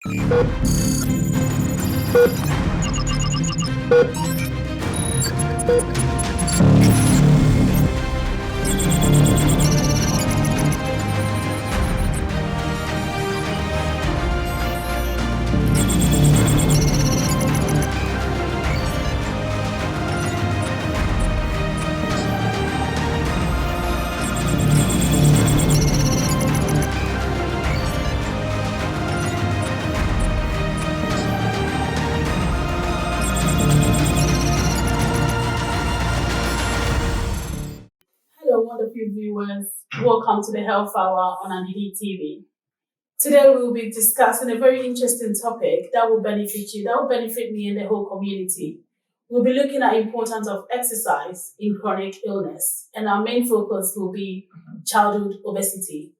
Hello, wonderful viewers. Welcome to the Health Hour on Anidi TV. Today we will be discussing a very interesting topic that will benefit you, that will benefit me and the whole community. We'll be looking at the importance of exercise in chronic illness, and our main focus will be childhood obesity.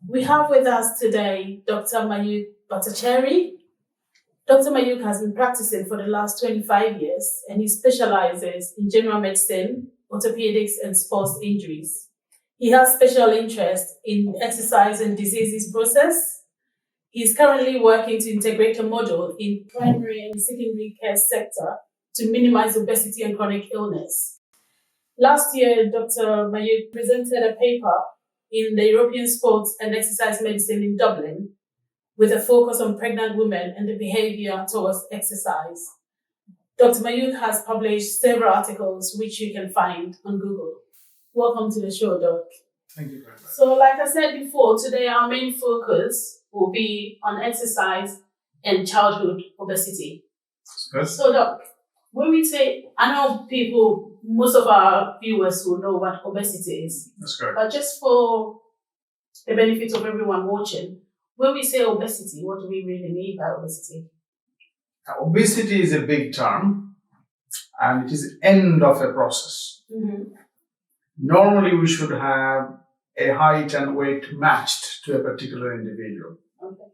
We have with us today Dr. Mayukh Bhattacharyya. Dr. Mayukh has been practicing for the last 25 years, and he specialises in general medicine, orthopedics, and sports injuries. He has special interest in exercise and diseases process. He is currently working to integrate a model in primary and secondary care sector to minimise obesity and chronic illness. Last year, Dr. Mayukh presented a paper in the European Sports and Exercise Medicine in Dublin with a focus on pregnant women and the behaviour towards exercise. Dr. Mayukh has published several articles which you can find on Google. Welcome to the show, Doc. Thank you very much. So, like I said before, today our main focus will be on exercise and childhood obesity. Good. So, Doc, when we say, I know most of our viewers will know what obesity is. That's correct. But just for the benefit of everyone watching, when we say obesity, what do we really mean by obesity? Now, obesity is a big term, and it is the end of a process. Mm-hmm. Normally, we should have a height and weight matched to a particular individual. Okay.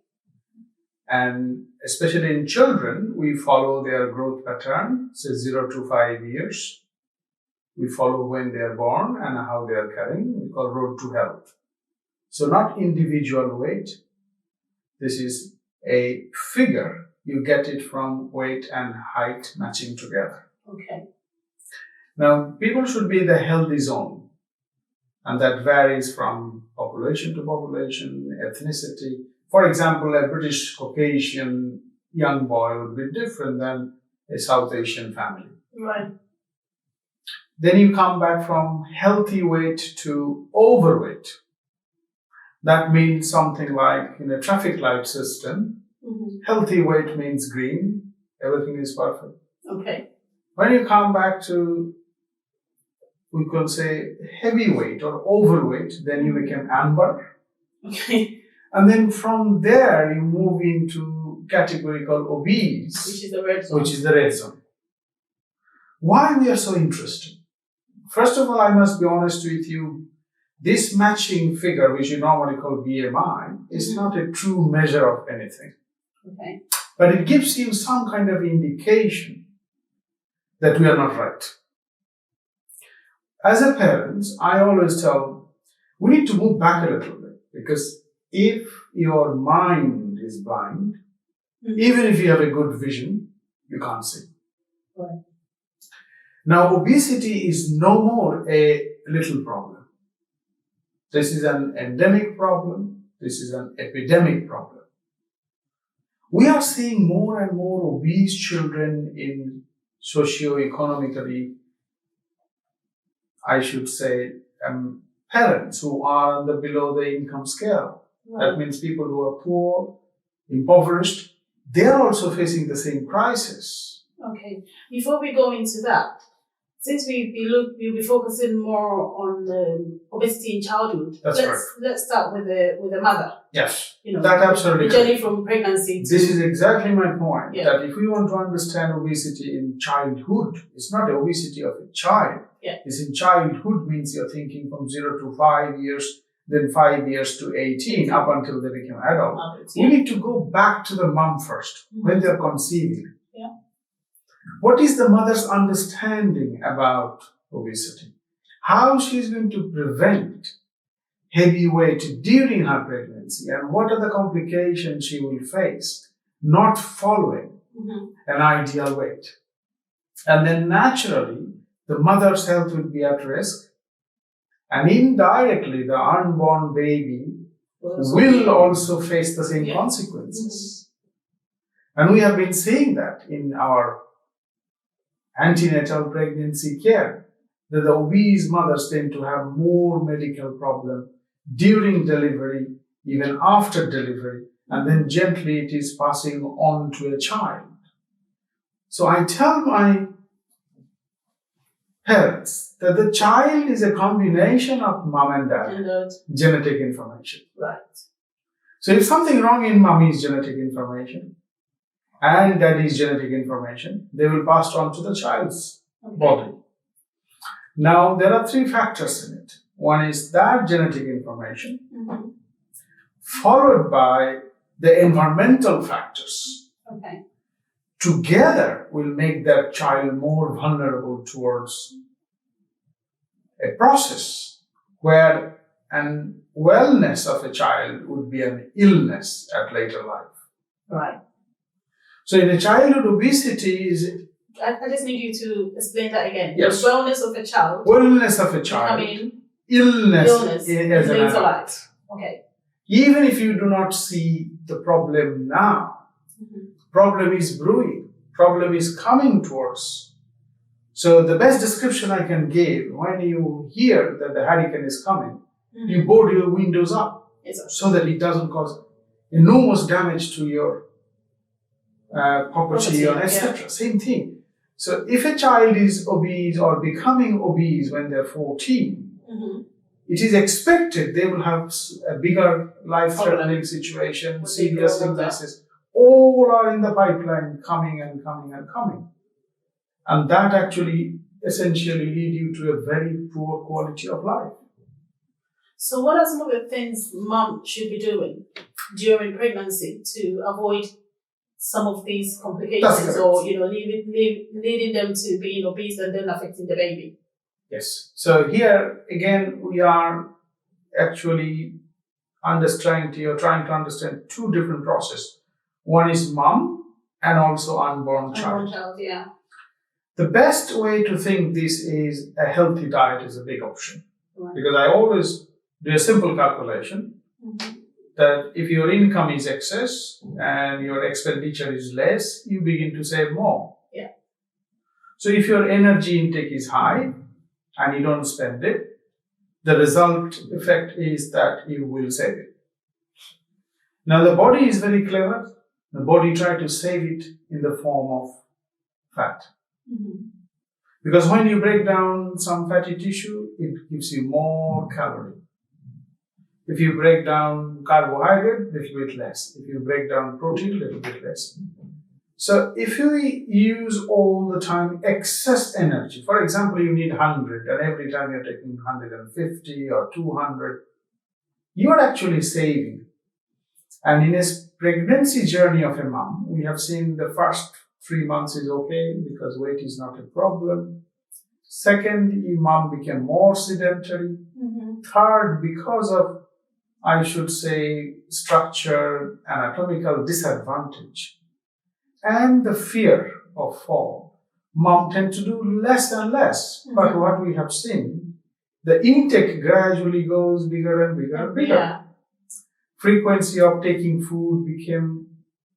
And especially in children, we follow their growth pattern, say 0 to 5 years. We follow when they are born and how they are carrying. We call road to health. So not individual weight. This is a figure. You get it from weight and height matching together. Okay. Now, people should be in the healthy zone, and that varies from population to population, ethnicity. For example, a British Caucasian young boy would be different than a South Asian family. Right. Then you come back from healthy weight to overweight. That means something like in a traffic light system, healthy weight means green, everything is perfect. Okay. When you come back to, we could say, heavyweight or overweight, then you become amber. Okay. And then from there, you move into category called obese, Which is the red zone. Why we are so interested? First of all, I must be honest with you, this matching figure, which you normally call BMI, is not a true measure of anything. Okay. But it gives you some kind of indication that we are not right. As a parent, I always tell, we need to move back a little bit, because if your mind is blind, even if you have a good vision, you can't see. Right. Now, obesity is no more a little problem. This is an endemic problem. This is an epidemic problem. We are seeing more and more obese children in socio-economically, I should say, parents who are below the income scale. Right. That means people who are poor, impoverished, they are also facing the same crisis. Okay. Before we go into that, since we'll be focusing more on obesity in childhood, let's start with the mother. Yes, You know, that absolutely. the journey from pregnancy. This is exactly my point. Yeah. That if we want to understand obesity in childhood, it's not obesity of a child. Yeah. It's in childhood means you're thinking from 0 to 5 years, then 5 years to 18, up until they become adults. Yeah. We need to go back to the mom first, when they're conceiving. Yeah. What is the mother's understanding about obesity? How she's going to prevent heavy weight during her pregnancy, and what are the complications she will face? not following an ideal weight. And then naturally, the mother's health will be at risk. And indirectly, the unborn baby will also face the same consequences. And we have been seeing that in our antenatal pregnancy care, that the obese mothers tend to have more medical problems during delivery, even after delivery, and then gently it is passing on to a child. So I tell my parents that the child is a combination of mom and dad genetic information. Right. So if something wrong in mommy's genetic information and daddy's genetic information, they will pass on to the child's body. Now, there are three factors in it. One is that genetic information, followed by the environmental factors. Okay. Together will make that child more vulnerable towards a process where an wellness of a child would be an illness at later life. Right. So in a childhood, obesity is... I just need you to explain that again. Yes. The wellness of a child. Wellness of a child. Illness in later life. Okay. Even if you do not see the problem now, problem is brewing, problem is coming towards. So the best description I can give, when you hear that the hurricane is coming, you board your windows up so that it doesn't cause enormous damage to your property or etc. Same thing. So if a child is obese or becoming obese when they're 14, it is expected they will have a bigger life-threatening situation, serious illnesses. All are in the pipeline, coming and coming and coming. And that actually essentially lead you to a very poor quality of life. So what are some of the things mom should be doing during pregnancy to avoid some of these complications or, leading them to being obese and then affecting the baby? Yes. So here, again, we are actually trying to understand two different processes. One is mom and also unborn child. Unborn child, yeah. The best way to think this is a healthy diet is a big option. Right. Because I always do a simple calculation that if your income is excess and your expenditure is less, you begin to save more. Yeah. So if your energy intake is high and you don't spend it, the result effect is that you will save it. Now the body is very clever. The body tries to save it in the form of fat. Because when you break down some fatty tissue, it gives you more calorie. If you break down carbohydrate, a little bit less. If you break down protein, a little bit less. So if you use all the time excess energy, for example, you need 100 and every time you're taking 150 or 200, you are actually saving. And in a pregnancy journey of a mom, we have seen the first 3 months is okay because weight is not a problem. Second, mom became more sedentary. Third, because of, I should say, structure, anatomical disadvantage, and the fear of fall, mom tend to do less and less. But what we have seen, the intake gradually goes bigger and bigger and bigger. Yeah. Frequency of taking food became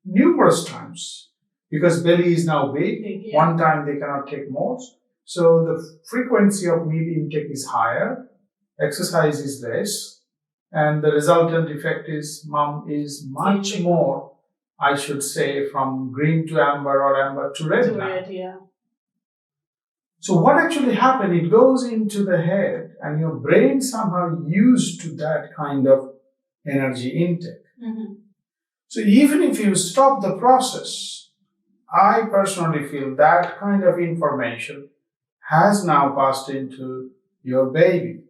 numerous times because belly is now big. One time they cannot take more. So the frequency of meal intake is higher, exercise is less, and the resultant effect is mom is much more, I should say, from green to amber or amber to red now. So what actually happened, it goes into the head and your brain somehow used to that kind of energy intake. So even if you stop the process, I personally feel that kind of information has now passed into your baby.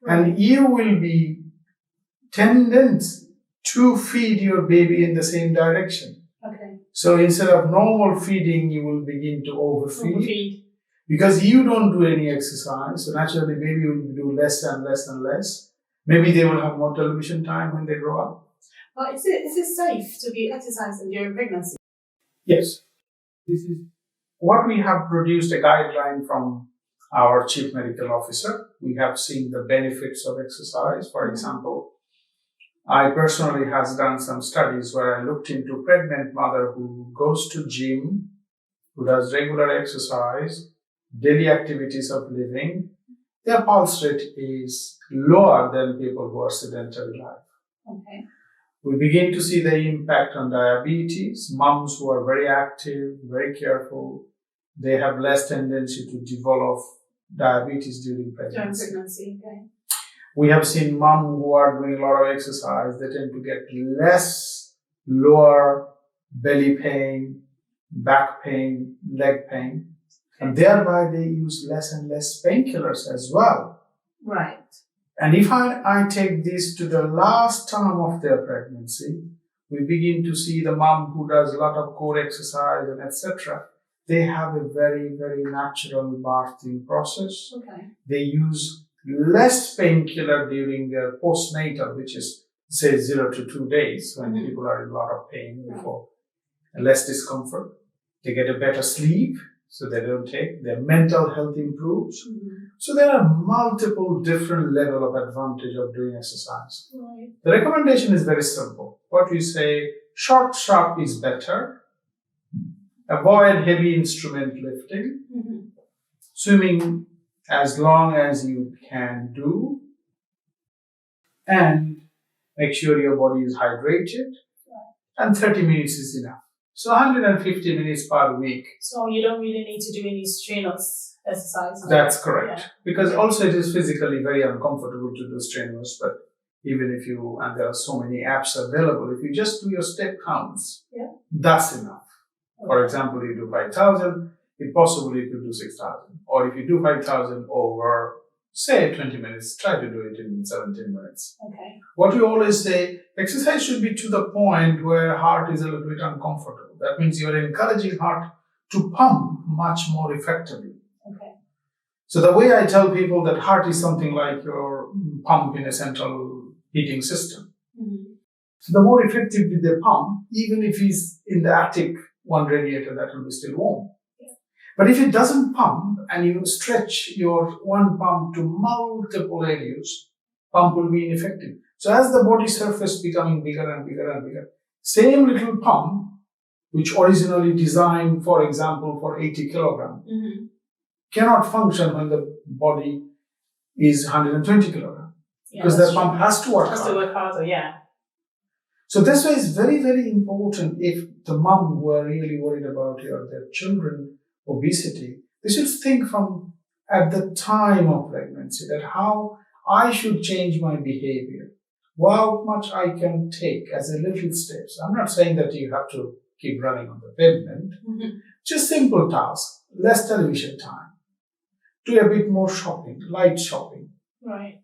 And you will be tendent to feed your baby in the same direction. Okay. So instead of normal feeding, you will begin to overfeed. Because you don't do any exercise. So naturally, baby will do less and less and less. Maybe they will have more television time when they grow up. But is it safe to be exercising during pregnancy? Yes. This is what we have produced a guideline from our chief medical officer. We have seen the benefits of exercise. For example, I personally has done some studies where I looked into pregnant mother who goes to gym, who does regular exercise, daily activities of living. Their pulse rate is lower than people who are sedentary life. Okay. We begin to see the impact on diabetes. Moms who are very active, very careful, they have less tendency to develop diabetes during pregnancy. Okay. We have seen moms who are doing a lot of exercise, they tend to get less lower belly pain, back pain, leg pain, and thereby they use less and less painkillers as well. Right. And if I take this to the last term of their pregnancy, we begin to see the mom who does a lot of core exercise and etc. They have a very, very natural birthing process. Okay. They use less painkiller during their postnatal, which is say 0 to 2 days when people are in a lot of pain before, and less discomfort. They get a better sleep, so they don't take. Their mental health improves. So there are multiple different levels of advantage of doing exercise. Right. The recommendation is very simple. What we say, short, sharp is better. Avoid heavy instrument lifting. Swimming as long as you can do. And make sure your body is hydrated. And 30 minutes is enough. So 150 minutes per week. So you don't really need to do any strenuous exercise. That's correct. Yeah. Because also it is physically very uncomfortable to do strenuous, but even if you, and there are so many apps available, if you just do your step counts, that's enough. Okay. For example, you do 5,000, if possible you could do 6,000. Or if you do 5,000 over, say, 20 minutes, try to do it in 17 minutes. Okay. What we always say, exercise should be to the point where heart is a little bit uncomfortable. That means you're encouraging heart to pump much more effectively. Okay. So the way I tell people that heart is something like your pump in a central heating system. So the more effectively they pump, even if it's in the attic, one radiator, that will be still warm. But if it doesn't pump and you stretch your one pump to multiple areas, pump will be ineffective. So as the body surface becoming bigger and bigger and bigger, same little pump, which originally designed, for example, for 80 kilograms, cannot function when the body is 120 kilograms. Because that pump has to work harder. Has to work harder, yeah. So this way is very, very important if the mom who are really worried about their children obesity, they should think from at the time of pregnancy that how I should change my behavior, how much I can take as a little steps. I'm not saying that you have to keep running on the pavement, just simple tasks, less television time, do a bit more shopping, light shopping,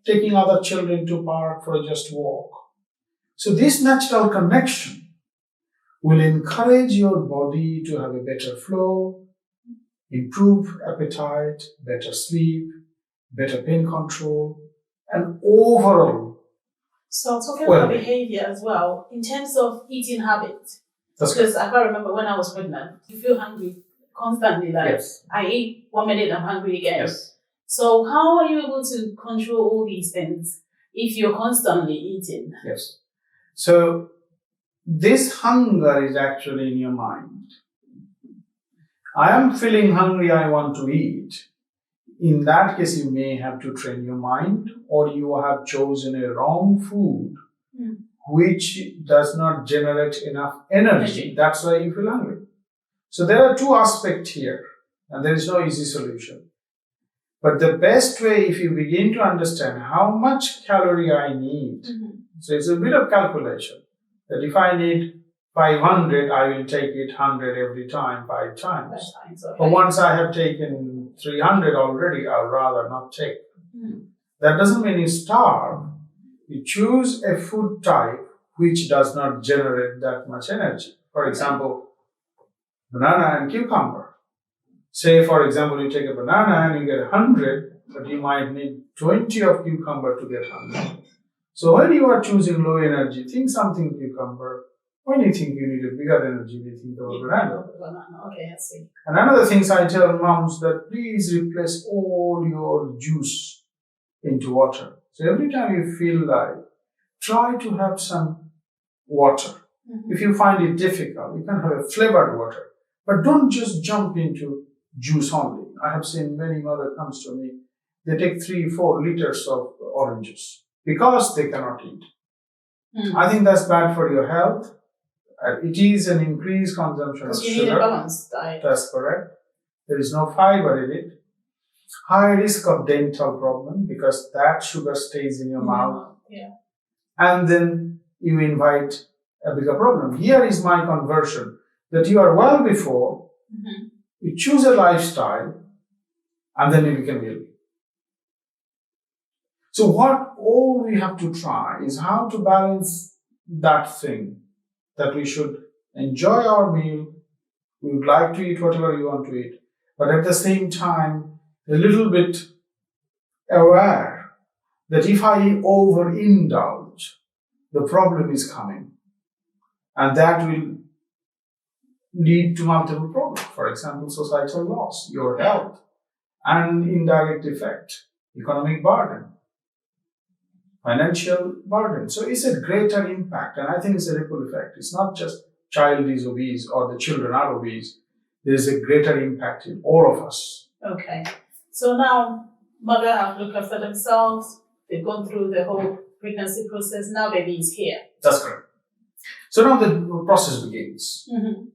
taking other children to park for just walk. So this natural connection will encourage your body to have a better flow, improve appetite, better sleep, better pain control, and overall. So talking about behavior as well, in terms of eating habits, because I can't remember when I was pregnant, you feel hungry constantly, like I eat 1 minute, I'm hungry again. Yes. So how are you able to control all these things if you're constantly eating? Yes. So this hunger is actually in your mind. I am feeling hungry, I want to eat. In that case, you may have to train your mind, or you have chosen a wrong food which does not generate enough energy. That's why you feel hungry. So there are two aspects here, and there is no easy solution. But the best way, if you begin to understand how much calorie I need, so it's a bit of calculation, that if I need 500, I will take it 100 every time, 5 times. But once I have taken 300 already, I'll rather not take. That doesn't mean you starve. You choose a food type which does not generate that much energy. For example, banana and cucumber. Say, for example, you take a banana and you get 100, but you might need 20 of cucumber to get 100. So when you are choosing low energy, think something cucumber, When you think you need a bigger energy, they think of a banana. Okay, I see. And another thing I tell moms that please replace all your juice into water. So every time you feel like, try to have some water. Mm-hmm. If you find it difficult, you can have a flavored water. But don't just jump into juice only. I have seen many mothers comes to me, they take 3-4 liters of oranges because they cannot eat. Mm. I think that's bad for your health. It is an increased consumption of Because you sugar. need a balanced diet. That's correct. There is no fiber in it. High risk of dental problem because that sugar stays in your mouth. Yeah. And then you invite a bigger problem. Here is my conversion that you are well before, mm-hmm. you choose a lifestyle, and then you become ill. So what all we have to try is how to balance that thing, that we should enjoy our meal, we would like to eat whatever you want to eat, but at the same time, a little bit aware that if I overindulge, the problem is coming. And that will lead to multiple problems. For example, societal loss, your health, and indirect effect, economic burden, financial burden. So it's a greater impact, and I think it's a ripple effect. It's not just child is obese or the children are obese. There is a greater impact in all of us. Okay. So now mother have looked after themselves. They've gone through the whole pregnancy process. Now baby is here. That's correct. So now the process begins. Mm-hmm.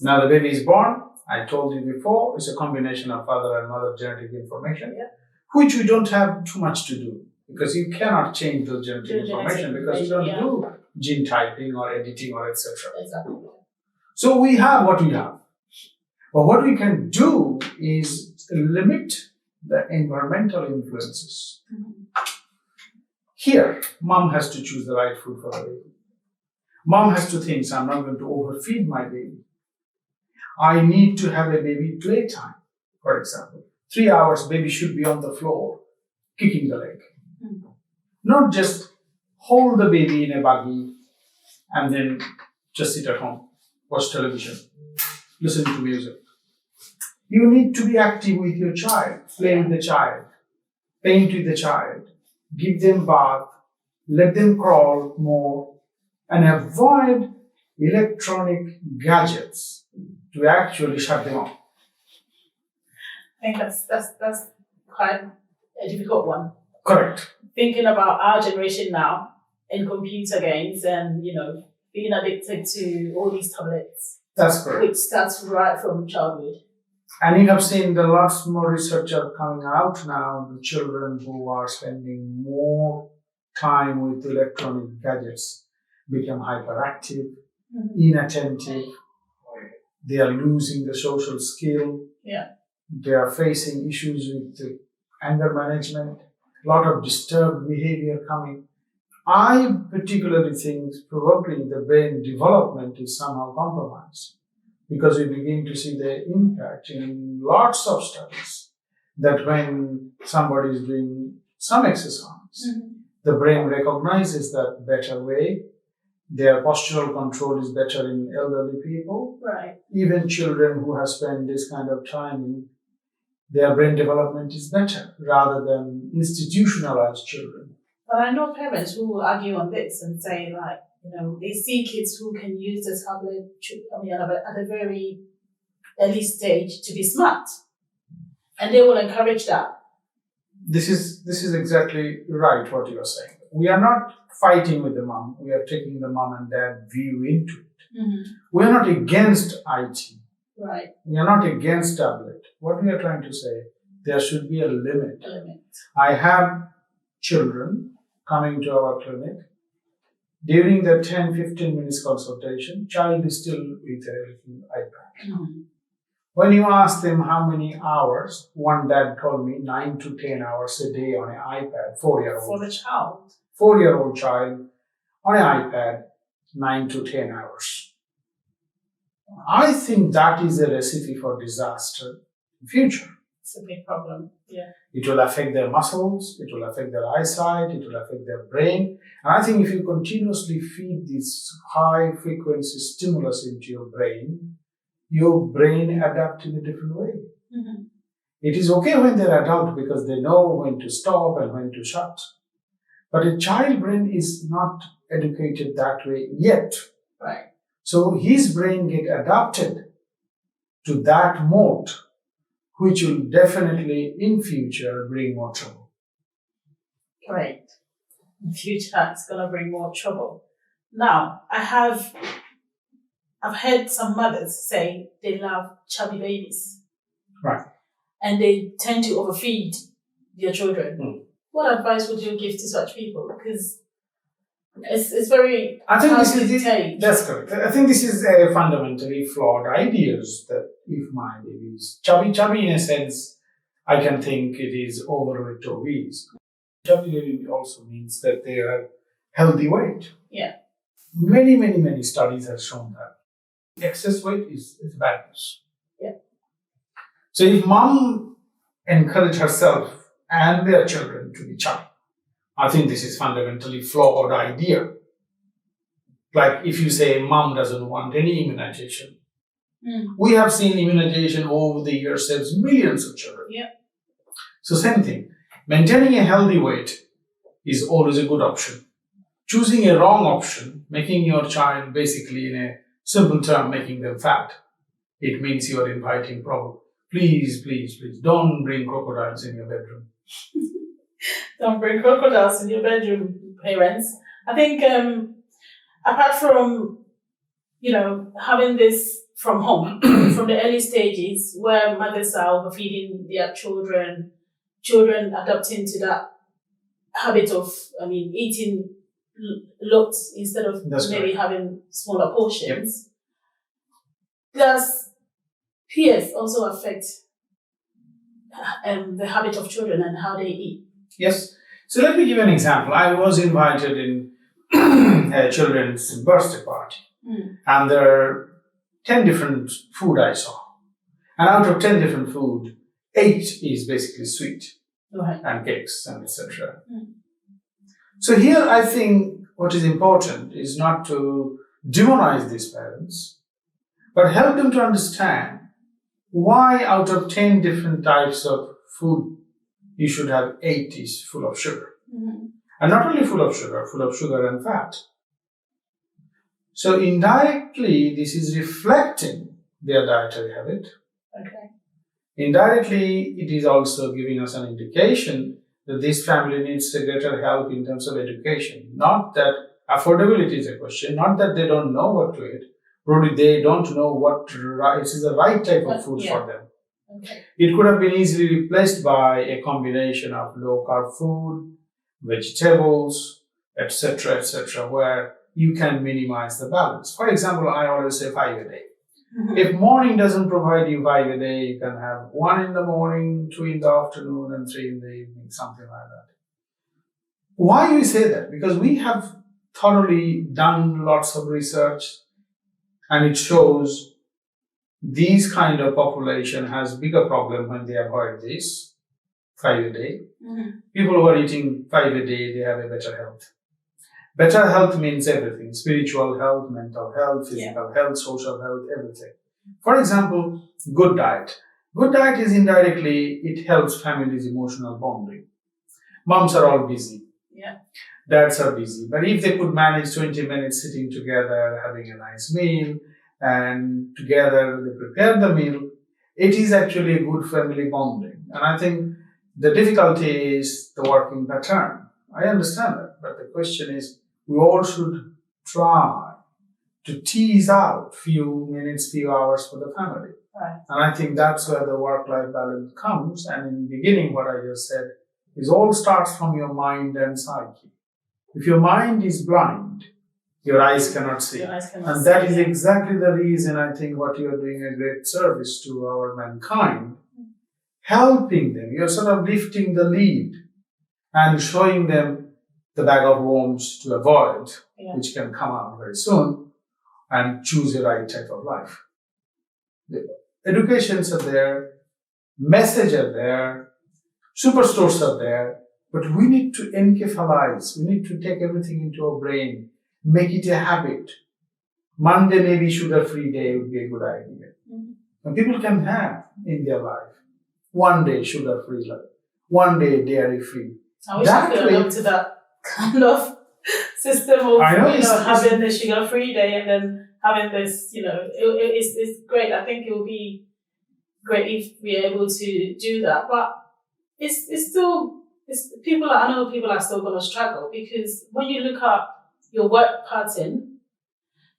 Now the baby is born. I told you before, it's a combination of father and mother genetic information, which we don't have too much to do because you cannot change those genetic information because you don't do gene typing or editing or etc. Exactly. So we have what we have. But what we can do is limit the environmental influences. Mm-hmm. Here, mom has to choose the right food for the baby. Mom has to think, so I'm not going to overfeed my baby. I need to have a baby playtime, for example. 3 hours, baby should be on the floor, kicking the leg. Mm-hmm. Not just hold the baby in a buggy and then just sit at home, watch television, listen to music. You need to be active with your child, play with the child, paint with the child, give them bath, let them crawl more, and avoid electronic gadgets to actually shut them off. I think that's quite a difficult one. Correct. Thinking about our generation now and computer games and, being addicted to all these tablets. That's correct. Which starts right from childhood. And you have seen the lots more research are coming out now, the children who are spending more time with electronic gadgets become hyperactive, inattentive, they are losing the social skill, they are facing issues with anger management, a lot of disturbed behavior coming. I particularly think probably the brain development is somehow compromised because we begin to see the impact in lots of studies that when somebody is doing some exercise, the brain recognizes that better way. Their postural control is better in elderly people. Right. Even children who have spent this kind of time, their brain development is better rather than institutionalized children. But I know parents who will argue on this and say, they see kids who can use the tablet at a very early stage to be smart. And they will encourage that. This is exactly right what you are saying. We are not fighting with the mom. We are taking the mom and dad view into it. Mm-hmm. We are not against IT. Right. We are not against tablet. What we are trying to say, there should be a limit. I have children coming to our clinic. During the 10-15 minutes consultation, child is still with an iPad. Mm-hmm. When you ask them how many hours, one dad told me 9 to 10 hours a day on an iPad, 4-year-old. For the child? 4-year-old child on an iPad, 9 to 10 hours. I think that is a recipe for disaster in future. It's a big problem. Yeah. It will affect their muscles, it will affect their eyesight, it will affect their brain. And I think if you continuously feed this high frequency stimulus into your brain adapt in a different way. Mm-hmm. It is okay when they're adult because they know when to stop and when to shut. But a child brain is not educated that way yet. Right. So his brain get adapted to that mode, which will definitely in future bring more trouble. Right. In future, it's going to bring more trouble. Now, I've heard some mothers say they love chubby babies. Right. And they tend to overfeed their children. Mm. What advice would you give to such people? Because it's very I think hard to take. That's correct. I think this is a fundamentally flawed idea that if my baby is chubby in a sense, I can think it is overweight or obese. Chubby baby also means that they are healthy weight. Yeah. Many studies have shown that excess weight is bad news. Yeah. So if mom encourage herself and their children to be chubby, I think this is fundamentally flawed idea. Like if you say mom doesn't want any immunization, we have seen immunization over the years saves millions of children. Yeah. So same thing, maintaining a healthy weight is always a good option. Choosing a wrong option, making your child basically in a simple term, making them fat, it means you are inviting problem. Please, don't bring crocodiles in your bedroom. Don't bring crocodiles in your bedroom, parents. I think apart from, having this from home, from the early stages where mothers are overfeeding their children adapting to that habit of, eating lots instead of maybe having smaller portions. Yep. Does peers also affect the habit of children and how they eat? Yes. So let me give an example. I was invited in a children's birthday party, and there are 10 different food I saw. And out of 10 different food, 8 is basically sweet, and cakes and etc. So here I think what is important is not to demonize these parents, but help them to understand why out of 10 different types of food, you should have 8 is full of sugar. And not only full of sugar and fat. So indirectly, this is reflecting their dietary habit. Okay. Indirectly, it is also giving us an indication that this family needs a greater help in terms of education. Not that affordability is a question, not that they don't know what to eat, probably they don't know what is the right type of food for them. Okay. It could have been easily replaced by a combination of low-carb food, vegetables, etc., where you can minimize the balance. For example, I always say 5 a day. If morning doesn't provide you 5 a day, you can have 1 in the morning, 2 in the afternoon, and 3 in the evening, something like that. Why we say that? Because we have thoroughly done lots of research, and it shows these kind of population has bigger problem when they avoid this 5 a day. People who are eating 5 a day, they have a better health. Better health means everything: spiritual health, mental health, physical health, social health, everything. For example, good diet. Good diet is indirectly, it helps families' emotional bonding. Moms are all busy. Dads are busy. But if they could manage 20 minutes sitting together, having a nice meal, and together they prepare the meal, it is actually a good family bonding. And I think the difficulty is the working pattern. I understand that, but the question is, we all should try to tease out few minutes, few hours for the family. Right. And I think that's where the work-life balance comes. And in the beginning, what I just said is all starts from your mind and psyche. If your mind is blind, your eyes cannot see. And that is exactly the reason I think what you are doing a great service to our mankind, helping them. You're sort of lifting the lead and showing them the bag of worms to avoid, which can come out very soon, and choose the right type of life. The educations are there, message are there, superstores are there, but we need to encephalize. We need to take everything into our brain, make it a habit. Monday maybe sugar-free day would be a good idea. And people can have in their life one day sugar-free life, one day dairy-free. I wish I could adopt to that kind of system of having the sugar-free day and then having this, it's great. I think it would be great if we're able to do that. But it's still, I know people are still going to struggle, because when you look at your work pattern,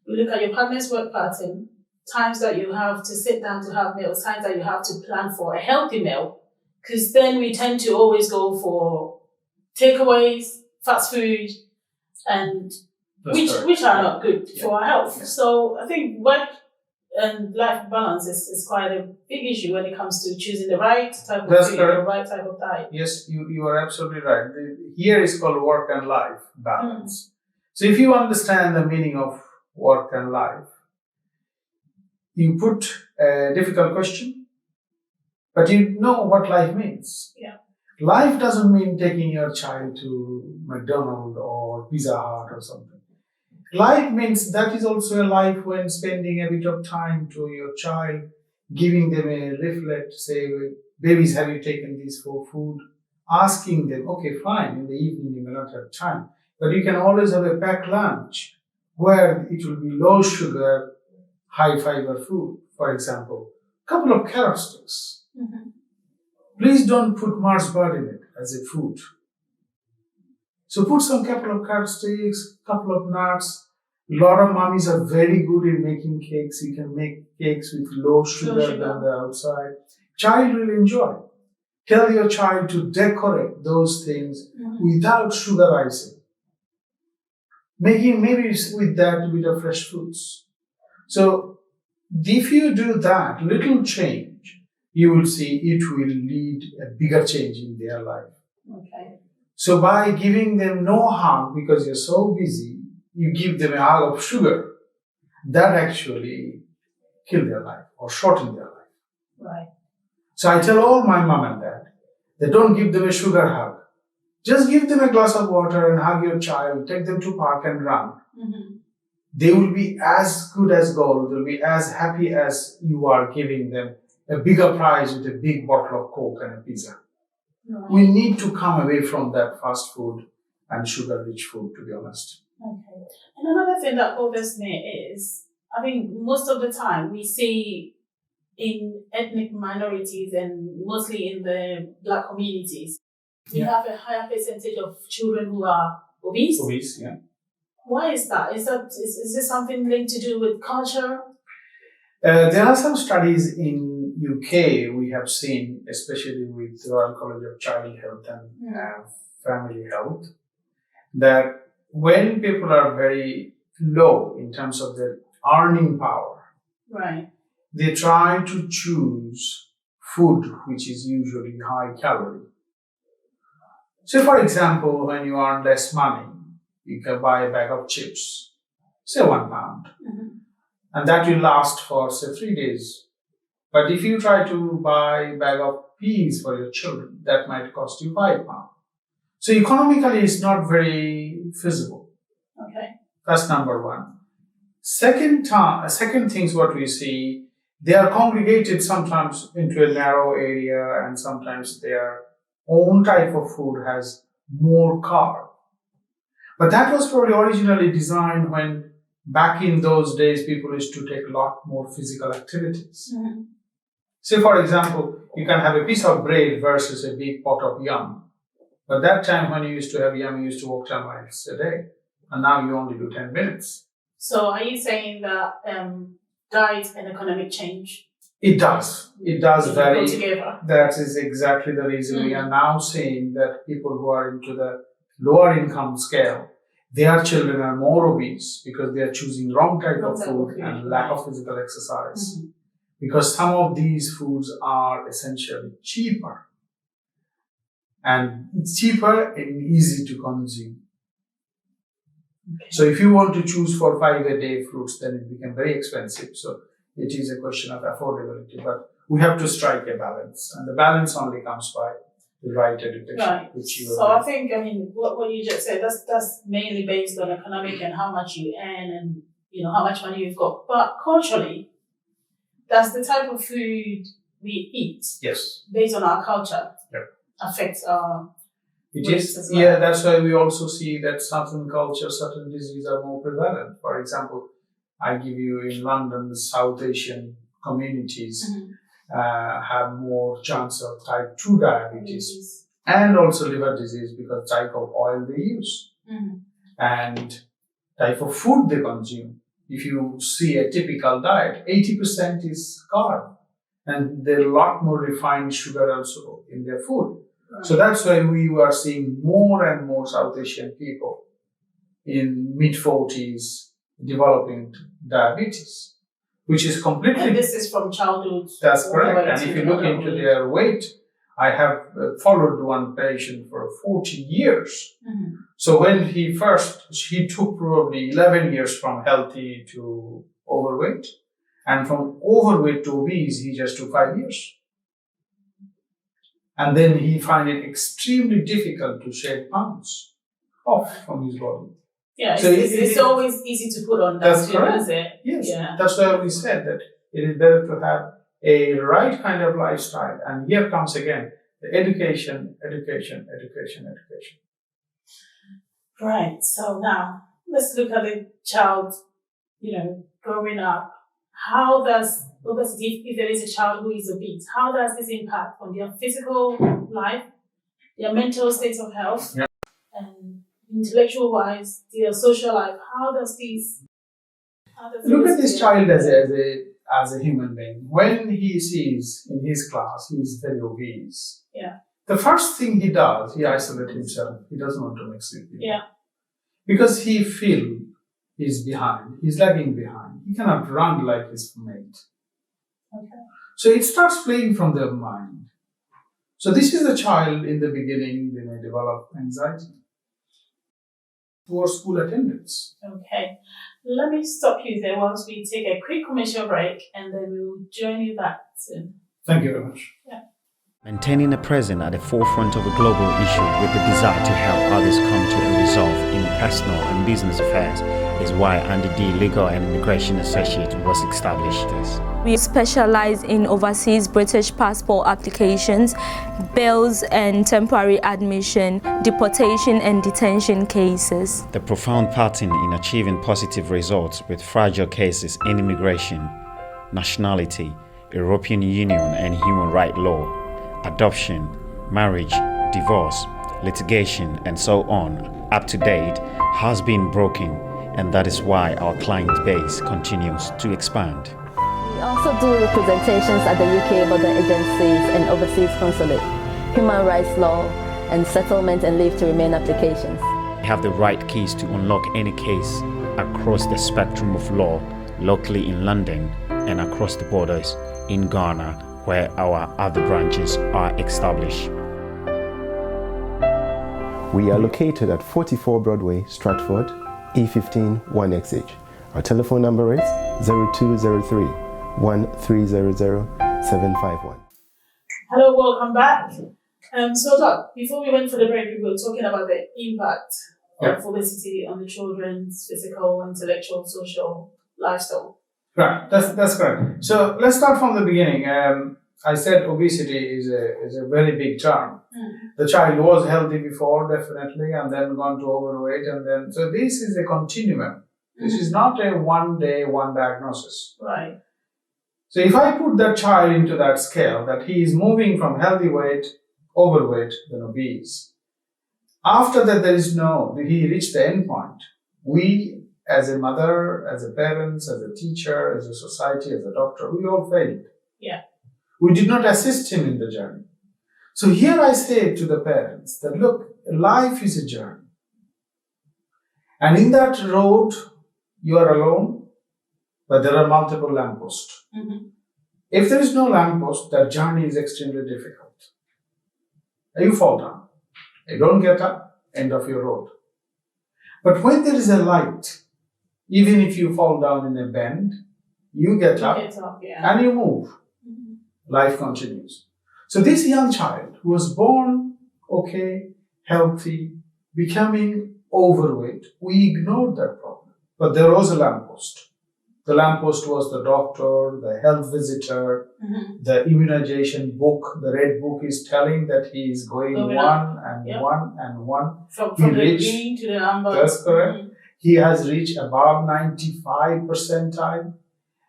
you look at your partner's work pattern, times that you have to sit down to have meals, times that you have to plan for a healthy meal, because then we tend to always go for takeaways, fast food, and which are not good for our health. So I think work and life balance is quite a big issue when it comes to choosing the right type of food, the right type of diet. Yes, you are absolutely right. Here is called work and life balance. So if you understand the meaning of work and life, you put a difficult question, but you know what life means. Yeah. Life doesn't mean taking your child to McDonald's or Pizza Hut or something. Life means that is also a life when spending a bit of time to your child, giving them a leaflet, say, babies, have you taken this for food? Asking them, okay, fine, in the evening you may not have time, but you can always have a packed lunch where it will be low sugar, high fiber food. For example, a couple of carrot sticks. Please don't put Mars bar in it as a food. So put some couple of carrot sticks, couple of nuts. A lot of mummies are very good in making cakes. You can make cakes with low sugar than the outside. Child will enjoy. Tell your child to decorate those things without sugar icing. Making maybe with that a bit of fresh fruits. So if you do that little change, you will see it will lead a bigger change in their life. Okay. So by giving them no hug because you're so busy, you give them a hug of sugar, that actually kill their life or shorten their life. Right. So I tell all my mom and dad, they don't give them a sugar hug. Just give them a glass of water and hug your child, take them to park and run. They will be as good as gold. They'll be as happy as you are giving them a bigger prize with a big bottle of Coke and a pizza. Right. We need to come away from that fast food and sugar-rich food, to be honest. Okay. And another thing that bothers me is, I think most of the time we see in ethnic minorities and mostly in the Black communities, we have a higher percentage of children who are obese. Obese, yeah. Why is that? Is this something linked to do with culture? There are some studies in UK we have seen, especially with the Royal College of Child Health and Family Health, that when people are very low in terms of their earning power, right, they try to choose food which is usually high calorie. So, for example, when you earn less money, you can buy a bag of chips, say £1, and that will last for, say, 3 days. But if you try to buy a bag of peas for your children, that might cost you £5. So economically, it's not very feasible. Okay. That's number one. Second things what we see, they are congregated sometimes into a narrow area, and sometimes their own type of food has more carb. But that was probably originally designed when back in those days people used to take a lot more physical activities. Say, for example, you can have a piece of bread versus a big pot of yum. But that time when you used to have yum, you used to walk 10 miles a day. And now you only do 10 minutes. So are you saying that diet and economic change? It does. It does vary. Go together. That is exactly the reason we are now saying that people who are into the lower income scale, their children are more obese because they are choosing wrong type of food and lack of physical exercise. Because some of these foods are essentially cheaper. And it's cheaper and easy to consume. Okay. So if you want to choose for 5 a day fruits, then it becomes very expensive. So it is a question of affordability. But we have to strike a balance, and the balance only comes by the right education. Right. So I think, what you just said, that's mainly based on economic and how much you earn and, how much money you've got. But culturally, that's the type of food we eat. Yes. Based on our culture. Yep. Affects our It is. Yeah, that's why we also see that certain cultures, certain diseases are more prevalent. For example, I give you in London, the South Asian communities have more chance of type 2 diabetes and also liver disease because type of oil they use and type of food they consume. If you see a typical diet, 80% is carb and there are a lot more refined sugar also in their food. Right. So that's why we are seeing more and more South Asian people in mid-40s developing diabetes, which is completely... And this is from childhood. That's correct. And if you look into their weight, I have followed one patient for 40 years. So when he took probably 11 years from healthy to overweight. And from overweight to obese, he just took 5 years. And then he found it extremely difficult to shed pounds off from his body. Yeah, so it's always easy to put on that. That's correct. Is it? Yes. Yeah. That's why we said that it is better to have a right kind of lifestyle. And here comes again the education. Right. So now let's look at the child, growing up. How does obesity, if there is a child who is obese, how does this impact on their physical life, their mental state of health, and intellectual-wise, their social life? How does this... Look at this child as a human being. When he sees in his class, he is very obese. Yeah. The first thing he does, he isolates himself. He doesn't want to mix with people. Yeah. Because he feels he's behind. He's lagging behind. He cannot run like his mate. Okay. So it starts playing from their mind. So this is a child in the beginning, they may develop anxiety. Poor school attendance. Okay. Let me stop you there whilst we take a quick commercial break and then we'll join you back soon. Thank you very much. Yeah. Maintaining a presence at the forefront of a global issue with the desire to help others come to a resolve in personal and business affairs is why Andy D Legal and Immigration Associate was established. We specialize in overseas British passport applications, bails and temporary admission, deportation and detention cases. The profound pattern in achieving positive results with fragile cases in immigration, nationality, European Union and human rights law, adoption, marriage, divorce, litigation, and so on, up to date, has been broken, and that is why our client base continues to expand. We also do representations at the UK border agencies and overseas consulate, human rights law, and settlement and leave to remain applications. We have the right keys to unlock any case across the spectrum of law, locally in London and across the borders in Ghana, where our other branches are established. We are located at 44 Broadway, Stratford, E15 1XH. Our telephone number is 0203 1300 751. Hello, welcome back. So Doc, before we went for the break, we were talking about the impact of obesity on the children's physical, intellectual, social lifestyle. Right, that's correct. So let's start from the beginning. I said obesity is a very big term. The child was healthy before, definitely, and then gone to overweight, and then so this is a continuum. This is not a one day, one diagnosis. Right. So if I put that child into that scale, that he is moving from healthy weight, overweight, then obese. After that, he reached the end point. We, as a mother, as a parents, as a teacher, as a society, as a doctor, we all failed. Yeah. We did not assist him in the journey. So here I say to the parents that, look, life is a journey. And in that road, you are alone, but there are multiple lampposts. If there is no lamppost, that journey is extremely difficult. You fall down. You don't get up, end of your road. But when there is a light, even if you fall down in a bend, you get You up get up, yeah. and you move. Life continues. So this young child who was born okay, healthy, becoming overweight, we ignored that problem. But there was a lamppost. The lamppost was the doctor, the health visitor, the immunization book. The red book is telling that he is going one and Yep. one and one. From He the reached- beginning to the number. That's correct. He has reached above 95 percentile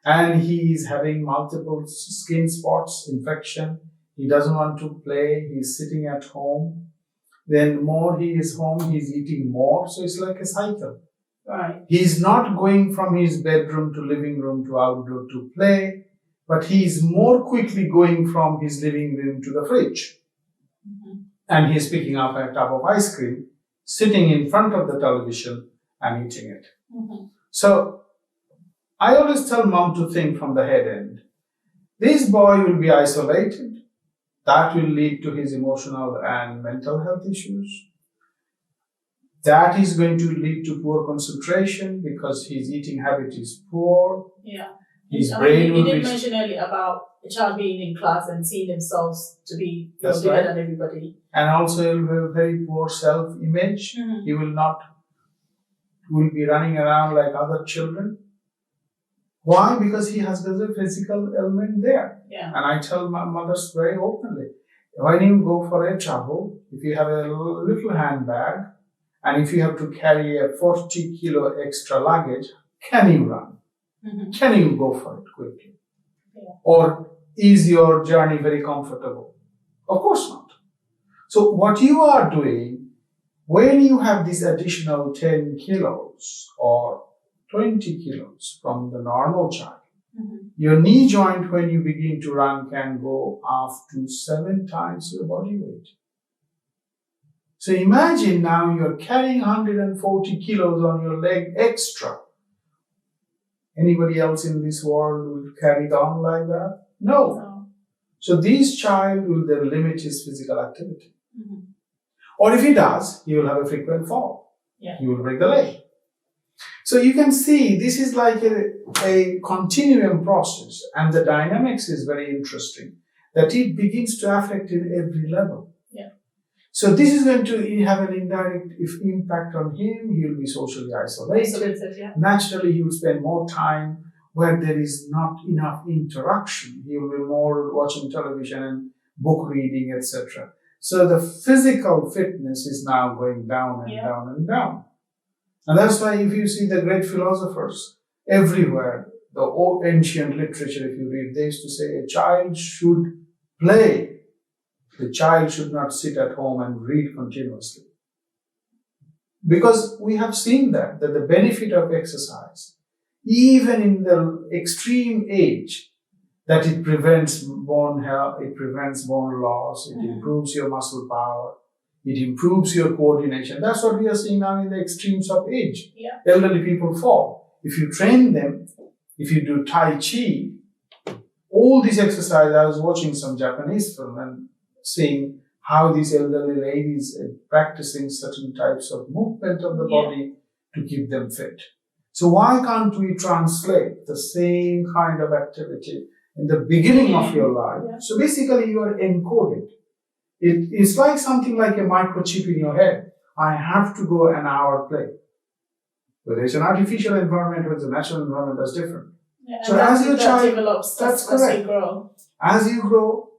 and he is having multiple skin spots, infection. He doesn't want to play. He's sitting at home. Then more he is home, he's eating more. So it's like a cycle. Right. He's not going from his bedroom to living room to outdoor to play, but he's more quickly going from his living room to the fridge. And he's picking up a tub of ice cream, sitting in front of the television and eating it. So I always tell mom to think from the head end. This boy will be isolated. That will lead to his emotional and mental health issues. That is going to lead to poor concentration because his eating habit is poor. Yeah. His I brain mean, you will did be... mention earlier about a child being in class and seeing themselves to be That's bigger right. than everybody. And also he will have very poor self-image. He will be running around like other children. Why? Because he has a physical ailment there. Yeah. And I tell my mothers very openly, when you go for a travel, if you have a little handbag, and if you have to carry a 40 kilo extra luggage, can you run? Can you go for it quickly? Yeah. Or is your journey very comfortable? Of course not. So what you are doing, when you have this additional 10 kilos or 20 kilos from the normal child, your knee joint when you begin to run can go up to 7 times your body weight. So imagine now you're carrying 140 kilos on your leg extra. Anybody else in this world will carry it on like that? No. So this child will then limit his physical activity. Or if he does, he will have a frequent fall. Yeah. He will break the leg. So you can see this is like a continuum process, and the dynamics is very interesting, that it begins to affect in every level. Yeah. So this is going to have an indirect impact on him. He will be socially isolated. Yeah. Naturally, he will spend more time where there is not enough interaction. He will be more watching television and book reading, etc. So the physical fitness is now going down and down and down. And that's why if you see the great philosophers everywhere, the old ancient literature, if you read, they used to say a child should play. The child should not sit at home and read continuously. Because we have seen that the benefit of exercise, even in the extreme age, that it prevents bone health, it prevents bone loss, it improves your muscle power, it improves your coordination. That's what we are seeing now in the extremes of age. Yeah. Elderly people fall. If you train them, if you do Tai Chi, all these exercises, I was watching some Japanese film and seeing how these elderly ladies are practicing certain types of movement of the body to keep them fit. So why can't we translate the same kind of activity in the beginning of your life? Yeah. So basically you are encoded. It's like something like a microchip in your head. I have to go an hour play. Whether it's an artificial environment or it's a natural environment, that's different. Yeah, so as your child develops, that's as correct. you grow. As you grow,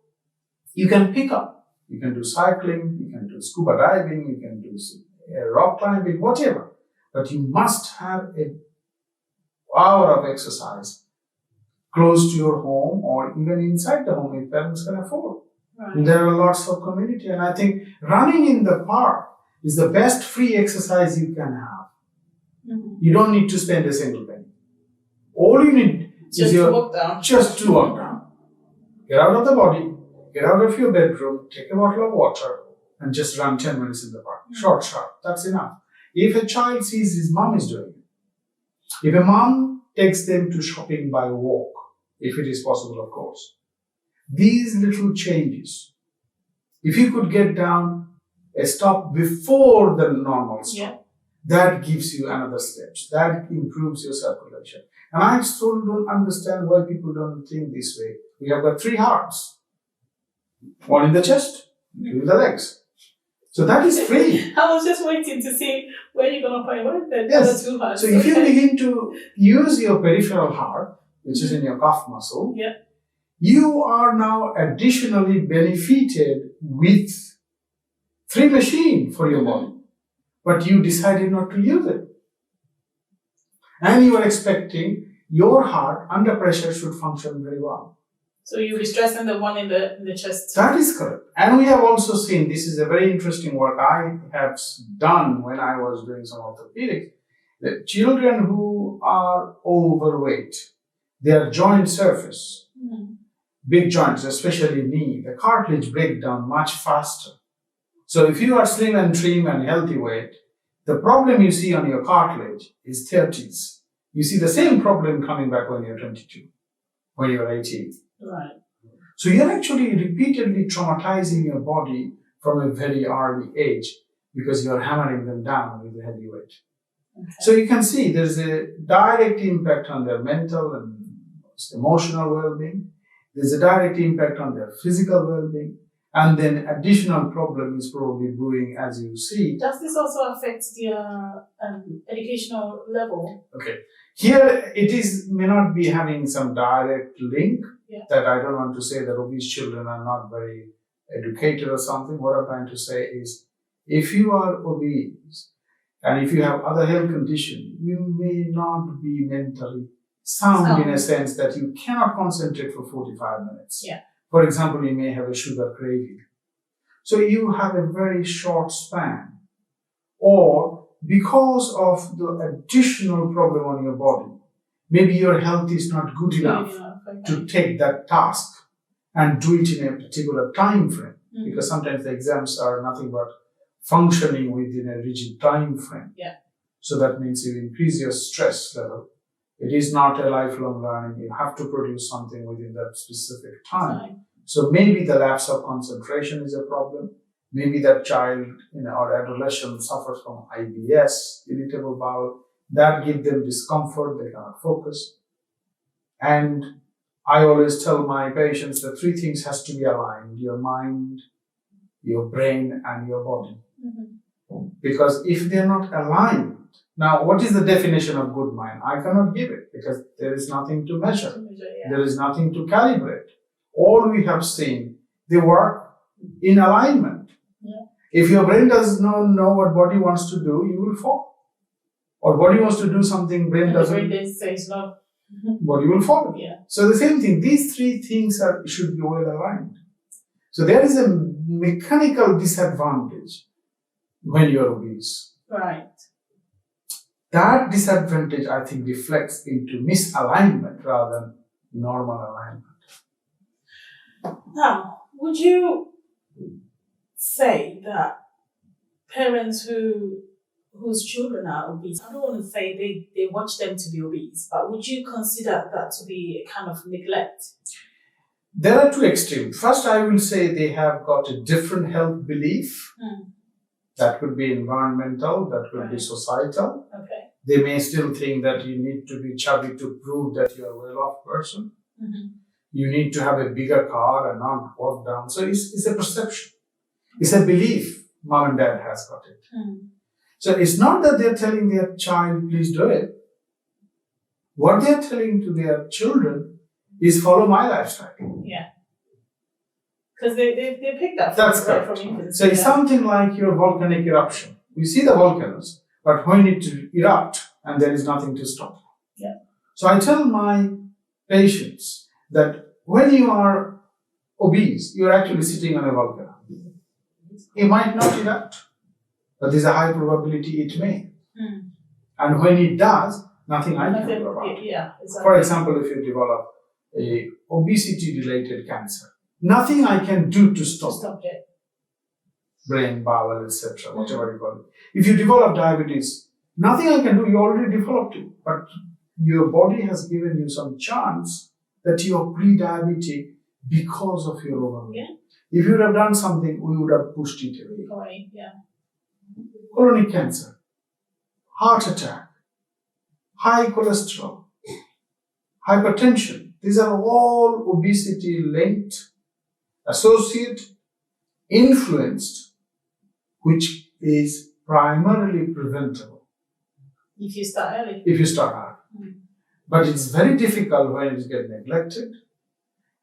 you can pick up. You can do cycling, you can do scuba diving, you can do rock climbing, whatever. But you must have an hour of exercise close to your home or even inside the home if parents can afford. Right. There are lots of community, and I think running in the park is the best free exercise you can have. You don't need to spend a single penny. All you need Just is to walk down. just to walk down. Get out of the body, get out of your bedroom, take a bottle of water, and just run 10 minutes in the park. Short. That's enough. If a child sees his mom is doing it, if a mom takes them to shopping by walk, if it is possible, of course, these little changes, if you could get down a stop before the normal stop, that gives you another steps. That improves your circulation. And I still don't understand why people don't think this way. We have got 3 hearts. One in the chest, 2 in the legs. So that is free. I was just waiting to see where you're going to point the Yes. other 2 hearts. So if you begin to use your peripheral heart, which is in your calf muscle, Yeah. you are now additionally benefited with 3 machines for your body. But you decided not to use it. And you are expecting your heart under pressure should function very well. So you'll be stressing the one in the chest. That is correct. And we have also seen, this is a very interesting work I have done when I was doing some orthopedics, that children who are overweight, their joint surface, big joints, especially knee, the cartilage break down much faster. So if you are slim and trim and healthy weight, the problem you see on your cartilage is 30s. You see the same problem coming back when you're 22, when you're 18. Right. So you're actually repeatedly traumatizing your body from a very early age because you're hammering them down with a heavy weight. Okay. So you can see there's a direct impact on their mental and emotional well-being. There's a direct impact on their physical well-being. And then additional problem is probably brewing as you see. Does this also affect their educational level? Okay. Here it may not be having some direct link that I don't want to say that obese children are not very educated or something. What I'm trying to say is if you are obese and if you have other health conditions, you may not be mentally sound in a sense that you cannot concentrate for 45 minutes. Yeah. For example, you may have a sugar craving. So you have a very short span. Or because of the additional problem on your body, maybe your health is not good enough to take that task and do it in a particular time frame. Because sometimes the exams are nothing but functioning within a rigid time frame. Yeah. So that means you increase your stress level. It is not a lifelong learning. You have to produce something within that specific time. So maybe the lapse of concentration is a problem. Maybe that child or adolescent suffers from IBS, irritable bowel. That gives them discomfort. They cannot focus. And I always tell my patients that 3 things has to be aligned: your mind, your brain, and your body. Because if they're not aligned, now what is the definition of good mind? I cannot give it because there is nothing to measure. There is nothing to calibrate. All we have seen, they work in alignment. Yeah. If your brain does not know what body wants to do, you will fall. Or body wants to do something, brain doesn't. Brain says no. Body will fall. Yeah. So the same thing, these 3 things should be well aligned. So there is a mechanical disadvantage when you're obese. Right. That disadvantage, I think, reflects into misalignment rather than normal alignment. Now, would you say that parents whose children are obese, I don't want to say they watch them to be obese, but would you consider that to be a kind of neglect? There are 2 extremes. First, I will say they have got a different health belief. That could be environmental, that could be societal. Okay. They may still think that you need to be chubby to prove that you're a well-off person. You need to have a bigger car and not walk down. So it's a perception. It's a belief mom and dad has got it. So it's not that they're telling their child, please do it. What they're telling to their children is follow my lifestyle. Yeah. Because they picked that That's from correct. infancy. So it's something like your volcanic eruption. We see the volcanoes, but when it erupts and there is nothing to stop. Yeah. So I tell my patients that when you are obese, you're actually sitting on a volcano. It might not erupt, but there's a high probability it may. And when it does, nothing I can do about it. Yeah, exactly. For example, if you develop a obesity-related cancer, nothing I can do to stop it. Brain, bowel, etc., whatever you call it. If you develop diabetes, nothing I can do, you already developed it. But your body has given you some chance that you are pre-diabetic because of your overweight. Yeah. If you would have done something, we would have pushed it away. Yeah. Colonic cancer, heart attack, high cholesterol, hypertension. These are all obesity linked, associated, influenced, which is primarily preventable. If you start early. If you start early. But it's very difficult when it gets neglected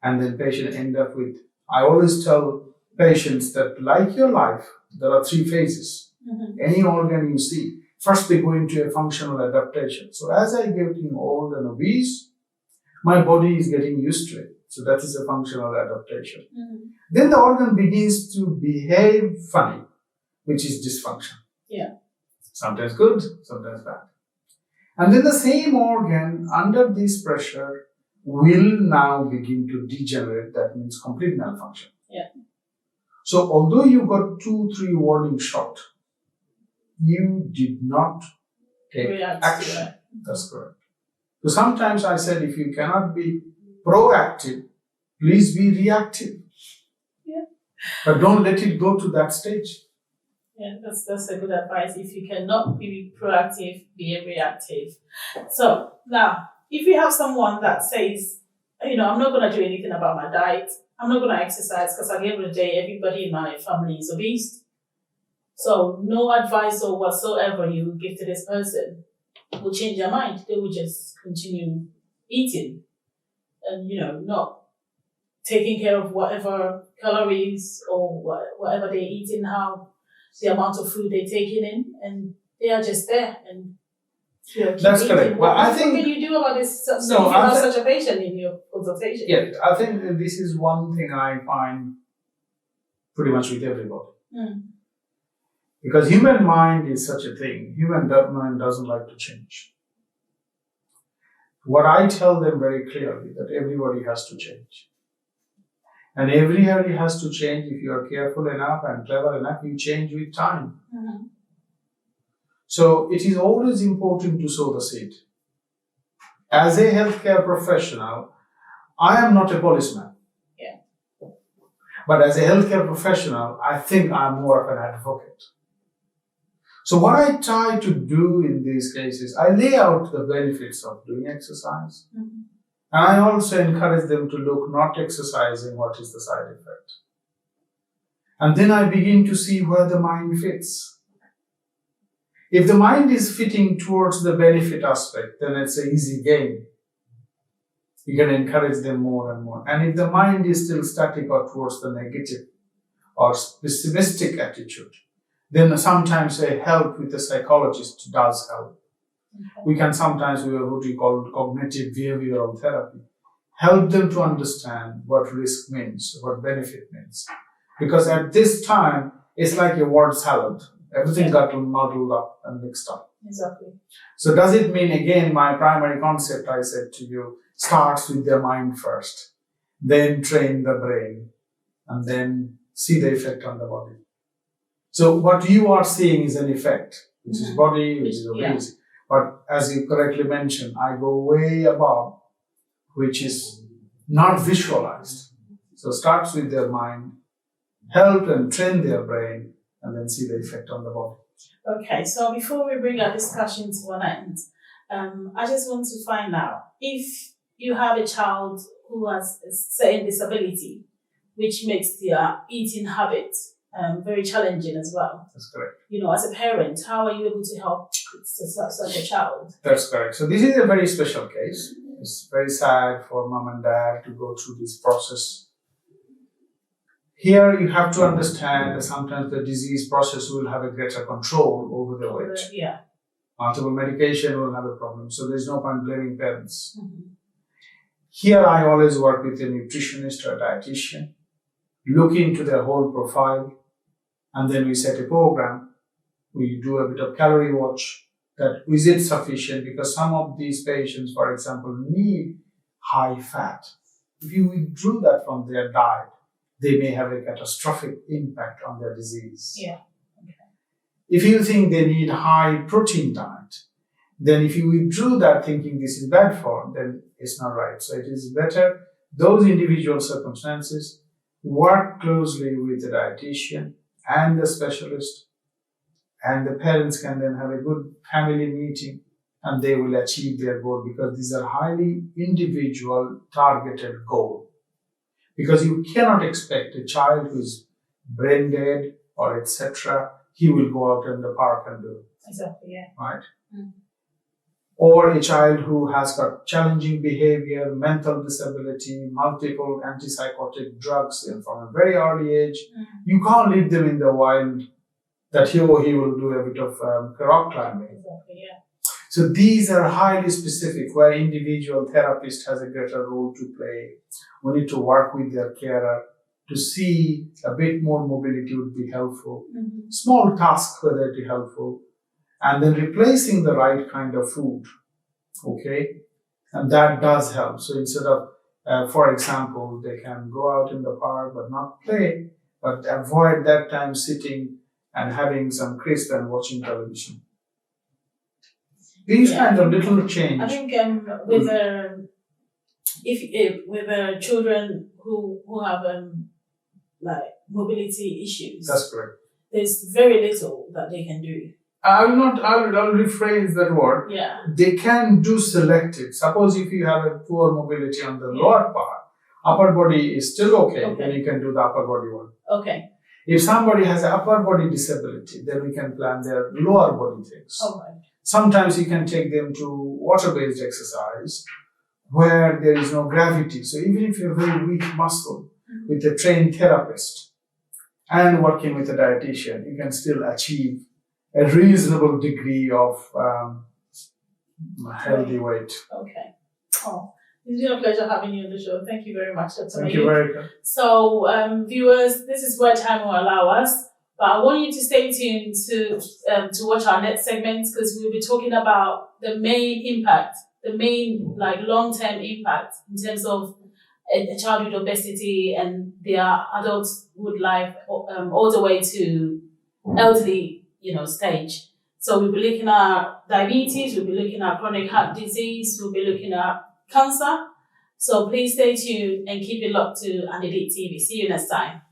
and then patients end up with, I always tell patients that like your life, there are 3 phases. Any organ you see, first they go into a functional adaptation. So as I get old and obese, my body is getting used to it. So that is a functional adaptation. Then the organ begins to behave funny, which is dysfunction. Yeah. Sometimes good, sometimes bad. And then the same organ under this pressure will now begin to degenerate. That means complete malfunction. Yeah. So although you got 2-3 warning shots, you did not take action. That's correct. So sometimes I said, if you cannot be proactive, please be reactive. Yeah. But don't let it go to that stage. Yeah, that's a good advice. If you cannot be proactive, be reactive. So now, if you have someone that says, I'm not going to do anything about my diet, I'm not going to exercise because at the end of the day, everybody in my family is obese. So no advice or whatsoever you give to this person will change their mind. They will just continue eating and, not taking care of whatever calories or whatever they're eating, how the amount of food they're taking in, and they are just there. And that's correct. Well, I think, what can you do about this? So if you have such a patient in your consultation. Yeah, I think this is one thing I find pretty much with everybody. Because human mind is such a thing. Human mind doesn't like to change. What I tell them very clearly, that everybody has to change. And everybody has to change. If you are careful enough and clever enough, you change with time. So it is always important to sow the seed. As a healthcare professional, I am not a policeman. Yeah. But as a healthcare professional, I think I'm more of an advocate. So what I try to do in these cases, I lay out the benefits of doing exercise. And I also encourage them to look not exercising, what is the side effect. And then I begin to see where the mind fits. If the mind is fitting towards the benefit aspect, then it's an easy game. You can encourage them more and more. And if the mind is still static or towards the negative or pessimistic attitude, then sometimes a help with a psychologist does help. We can sometimes do what we call cognitive behavioral therapy. Help them to understand what risk means, what benefit means. Because at this time, it's like a word salad. Everything got muddled up and mixed up. Exactly. So does it mean, again, my primary concept I said to you, starts with the mind first, then train the brain, and then see the effect on the body. So what you are seeing is an effect, which is body, which is obesity. Yeah. But as you correctly mentioned, I go way above, which is not visualized. So starts with their mind, help them train their brain, and then see the effect on the body. Okay, so before we bring our discussion to an end, I just want to find out if you have a child who has a certain disability, which makes their eating habit very challenging as well. That's correct. As a parent, how are you able to help such a child? That's correct. So this is a very special case. It's very sad for mom and dad to go through this process. Here you have to understand that sometimes the disease process will have a greater control over the weight. Yeah. Multiple medication will have a problem. So there's no point blaming parents. Here I always work with a nutritionist or a dietitian, look into their whole profile, and then we set a program. We do a bit of calorie watch. That is it sufficient? Because some of these patients, for example, need high fat. If you withdrew that from their diet, they may have a catastrophic impact on their disease. Yeah. Okay. If you think they need high protein diet, then if you withdrew that thinking this is bad for them, then it's not right. So it is better, those individual circumstances, work closely with the dietitian and the specialist, and the parents can then have a good family meeting and they will achieve their goal, because these are highly individual targeted goals. Because you cannot expect a child who is brain dead or etc., he will go out in the park and do it. Exactly, yeah. Right? Mm. Or a child who has got challenging behavior, mental disability, multiple antipsychotic drugs from a very early age. You can't leave them in the wild that he will do a bit of rock climbing. Exactly, yeah. So these are highly specific, where individual therapist has a greater role to play. We need to work with their carer to see a bit more mobility would be helpful. Mm-hmm. Small tasks whether it be helpful. And then replacing the right kind of food, okay? And that does help. So instead of, for example, they can go out in the park but not play, but avoid that time sitting and having some crisp and watching television. These kinds of little change. I think with children who have like mobility issues, That's correct. there's very little that they can do. I'll rephrase that word. Yeah. They can do selective. Suppose if you have a poor mobility on the lower part, upper body is still okay, then you can do the upper body one. Okay. If somebody has an upper body disability, then we can plan their lower body things. All right. Sometimes you can take them to water-based exercise where there is no gravity. So even if you have very weak muscle with a trained therapist and working with a dietitian, you can still achieve a reasonable degree of healthy weight. Okay. Oh, it's been a pleasure having you on the show. Thank you very much, Dr. Thank Mayukh. you very much. So, viewers, this is where time will allow us. But I want you to stay tuned to watch our next segments, because we'll be talking about the main impact, the main long-term impact in terms of a child with obesity and their adulthood life, all the way to elderly, stage. So we'll be looking at diabetes, we'll be looking at chronic heart disease, we'll be looking at cancer. So please stay tuned and keep it locked to Anidit TV. See you next time.